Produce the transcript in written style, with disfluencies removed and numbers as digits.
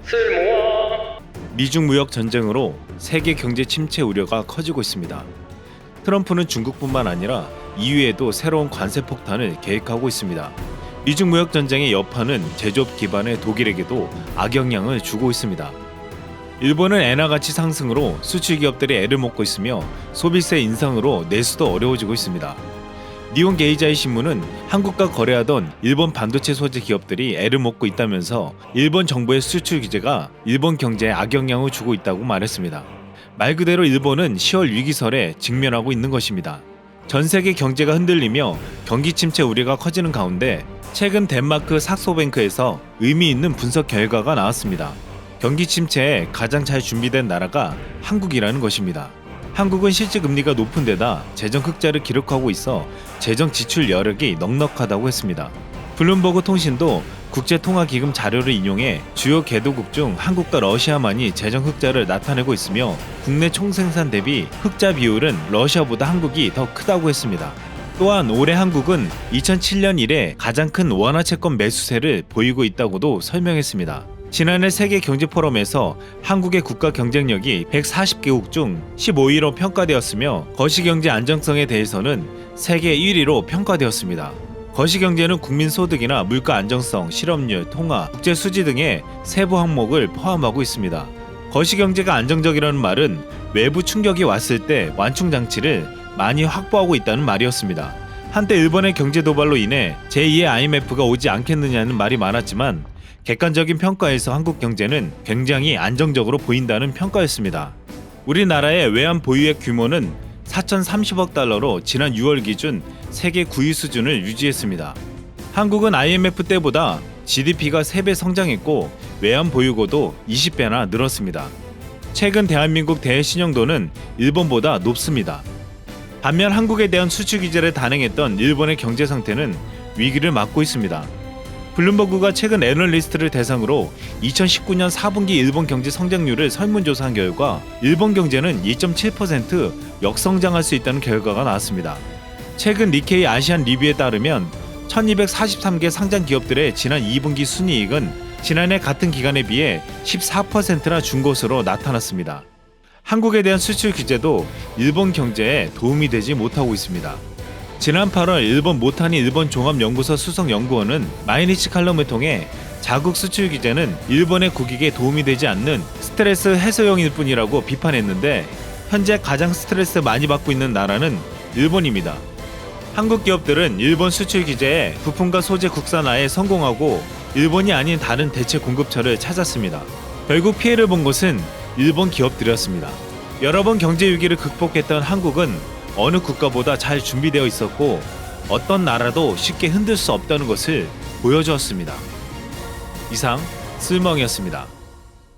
쓸모아. 미중 무역 전쟁으로 세계 경제 침체 우려가 커지고 있습니다. 트럼프는 중국뿐만 아니라 EU에도 새로운 관세 폭탄을 계획하고 있습니다. 미중 무역 전쟁의 여파는 제조업 기반의 독일에게도 악영향을 주고 있습니다. 일본은 엔화 가치 상승으로 수출 기업들이 애를 먹고 있으며 소비세 인상으로 내수도 어려워지고 있습니다. 니혼 게이자이 신문은 한국과 거래하던 일본 반도체 소재 기업들이 애를 먹고 있다면서 일본 정부의 수출 규제가 일본 경제에 악영향을 주고 있다고 말했습니다. 말 그대로 일본은 10월 위기설에 직면하고 있는 것입니다. 전 세계 경제가 흔들리며 경기 침체 우려가 커지는 가운데 최근 덴마크 삭소뱅크에서 의미 있는 분석 결과가 나왔습니다. 경기 침체에 가장 잘 준비된 나라가 한국이라는 것입니다. 한국은 실질금리가 높은 데다 재정 흑자를 기록하고 있어 재정 지출 여력이 넉넉하다고 했습니다. 블룸버그 통신도 국제통화기금 자료를 인용해 주요 개도국 중 한국과 러시아만이 재정 흑자를 나타내고 있으며 국내 총생산 대비 흑자 비율은 러시아보다 한국이 더 크다고 했습니다. 또한 올해 한국은 2007년 이래 가장 큰 원화 채권 매수세를 보이고 있다고도 설명했습니다. 지난해 세계경제포럼에서 한국의 국가 경쟁력이 140개국 중 15위로 평가되었으며 거시경제 안정성에 대해서는 세계 1위로 평가되었습니다. 거시경제는 국민소득이나 물가 안정성, 실업률, 통화, 국제수지 등의 세부 항목을 포함하고 있습니다. 거시경제가 안정적이라는 말은 외부 충격이 왔을 때 완충장치를 많이 확보하고 있다는 말이었습니다. 한때 일본의 경제 도발로 인해 제2의 IMF가 오지 않겠느냐는 말이 많았지만 객관적인 평가에서 한국 경제는 굉장히 안정적으로 보인다는 평가였습니다. 우리나라의 외환 보유액 규모는 4,030억 달러로 지난 6월 기준 세계 9위 수준을 유지했습니다. 한국은 IMF 때보다 GDP가 3배 성장했고 외환 보유고도 20배나 늘었습니다. 최근 대한민국 대신용도는 일본보다 높습니다. 반면 한국에 대한 수출 규제를 단행했던 일본의 경제 상태는 위기를 맞고 있습니다. 블룸버그가 최근 애널리스트를 대상으로 2019년 4분기 일본 경제 성장률을 설문조사한 결과 일본 경제는 2.7% 역성장할 수 있다는 결과가 나왔습니다. 최근 니케이 아시안 리뷰에 따르면 1243개 상장 기업들의 지난 2분기 순이익은 지난해 같은 기간에 비해 14%나 준 것으로 나타났습니다. 한국에 대한 수출 규제도 일본 경제에 도움이 되지 못하고 있습니다. 지난 8월 일본 모타니 일본 종합연구소 수석연구원은 마이니치 칼럼을 통해 자국 수출 규제는 일본의 국익에 도움이 되지 않는 스트레스 해소용일 뿐이라고 비판했는데 현재 가장 스트레스 많이 받고 있는 나라는 일본입니다. 한국 기업들은 일본 수출 규제에 부품과 소재 국산화에 성공하고 일본이 아닌 다른 대체 공급처를 찾았습니다. 결국 피해를 본 것은 일본 기업들이었습니다. 여러 번 경제 위기를 극복했던 한국은 어느 국가보다 잘 준비되어 있었고 어떤 나라도 쉽게 흔들 수 없다는 것을 보여주었습니다. 이상 쓸멍이었습니다.